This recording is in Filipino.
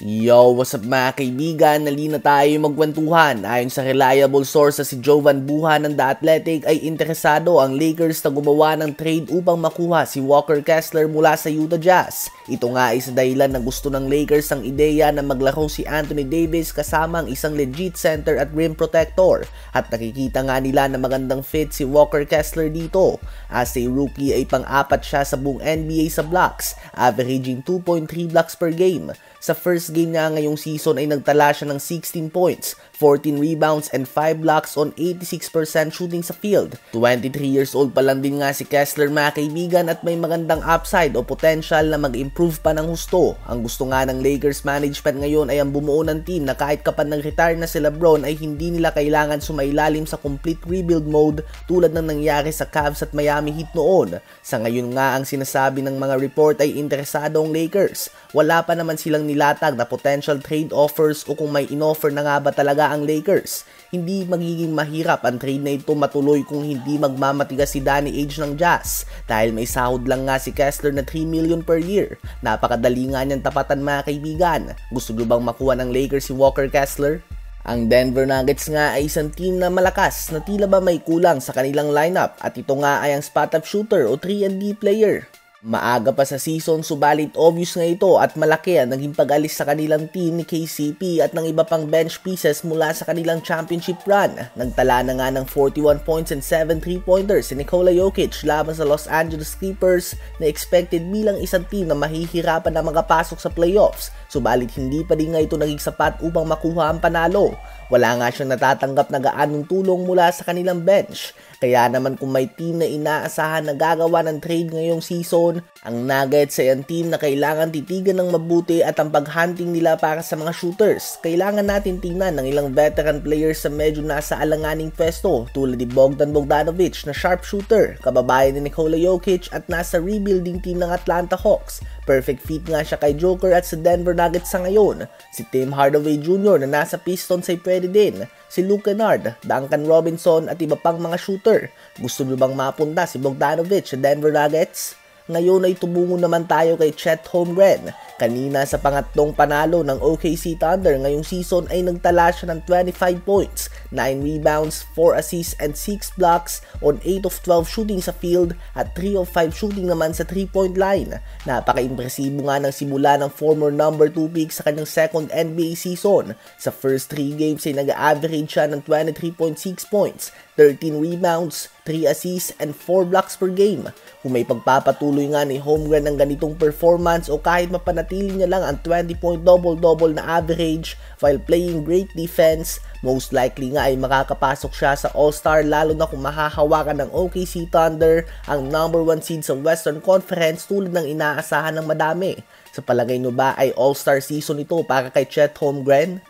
Yo, what's up mga kaibigan? Nalina tayo magkwentuhan. Ayon sa reliable source na si Jovan Buha ng The Athletic ay interesado ang Lakers na gumawa ng trade upang makuha si Walker Kessler mula sa Utah Jazz. Ito nga ay sa dahilan na gusto ng Lakers ang ideya na maglaro si Anthony Davis kasama ang isang legit center at rim protector. At nakikita nga nila na magandang fit si Walker Kessler dito. As a rookie ay pang-apat siya sa buong NBA sa blocks, averaging 2.3 blocks per game. Sa first game niya ngayong season ay nagtala siya ng 16 points, 14 rebounds, and 5 blocks on 86% shooting sa field. 23 years old pa lang din nga si Kessler mga kaibigan at may magandang upside o potential na mag-improve pa ng husto. Ang gusto nga ng Lakers management ngayon ay ang bumuo ng team na kahit kapag nag-retire na si LeBron ay hindi nila kailangan sumailalim sa complete rebuild mode tulad ng nangyari sa Cavs at Miami Heat noon. Sa ngayon nga ang sinasabi ng mga report ay interesado ang Lakers. Wala pa naman silang nilatag na potential trade offers o kung may inoffer na nga ba talaga ang Lakers. Hindi magiging mahirap ang trade na ito matuloy kung hindi magmamatigas si Danny Ainge ng Jazz dahil may sahod lang nga si Kessler na 3 million per year. Napakadali nga niyang tapatan mga kaibigan. Gusto nyo bang makuha ng Lakers si Walker Kessler? Ang Denver Nuggets nga ay isang team na malakas na tila ba may kulang sa kanilang lineup at ito nga ay ang spot-up shooter o 3&D player. Maaga pa sa season subalit obvious nga ito at malaki ang naging pag-alis sa kanilang team ni KCP at ng iba pang bench pieces mula sa kanilang championship run. Nagtala na nga ng 41 points and 7 3-pointers si Nikola Jokic laban sa Los Angeles Clippers na expected bilang isang team na mahihirapan na makapasok sa playoffs. Subalit hindi pa din nga ito naging sapat upang makuha ang panalo. Wala nga siyang natatanggap na gaanong tulong mula sa kanilang bench. Kaya naman kung may team na inaasahan na gagawa ng trade ngayong season, ang Nuggets ay ang team na kailangan titigan ng mabuti at ang paghunting nila para sa mga shooters. Kailangan natin tingnan ng ilang veteran players sa medyo nasa alanganing pwesto tulad ni Bogdan Bogdanovic na sharpshooter, kababayan ni Nikola Jokic at nasa rebuilding team ng Atlanta Hawks. Perfect fit nga siya kay Joker at sa Denver Nuggets sa ngayon. Si Tim Hardaway Jr. na nasa Pistons ay pwede din. Si Luke Kennard, Duncan Robinson at iba pang mga shooter. Gusto nyo bang mapunta si Bogdanovic sa Denver Nuggets? Ngayon ay tumungo naman tayo kay Chet Holmgren. Kanina sa pangatlong panalo ng OKC Thunder ngayong season ay nagtala siya ng 25 points, 9 rebounds, 4 assists and 6 blocks on 8 of 12 shooting sa field at 3 of 5 shooting naman sa 3-point line. Napaka-impresibo nga ng simula ng former number 2 pick sa kanyang second NBA season. Sa first 3 games ay nag-average siya ng 23.6 points, 13 rebounds, 3 assists and 4 blocks per game. Kung may pagpapatuloy nga ni Holmgren ng ganitong performance o kahit mapanatili niya lang ang 20-point double-double na average while playing great defense, most likely nga ay makakapasok siya sa All-Star lalo na kung mahahawakan ng OKC Thunder ang number 1 seed sa Western Conference tulad ng inaasahan ng madami. Sa palagay nyo ba ay All-Star season ito para kay Chet Holmgren?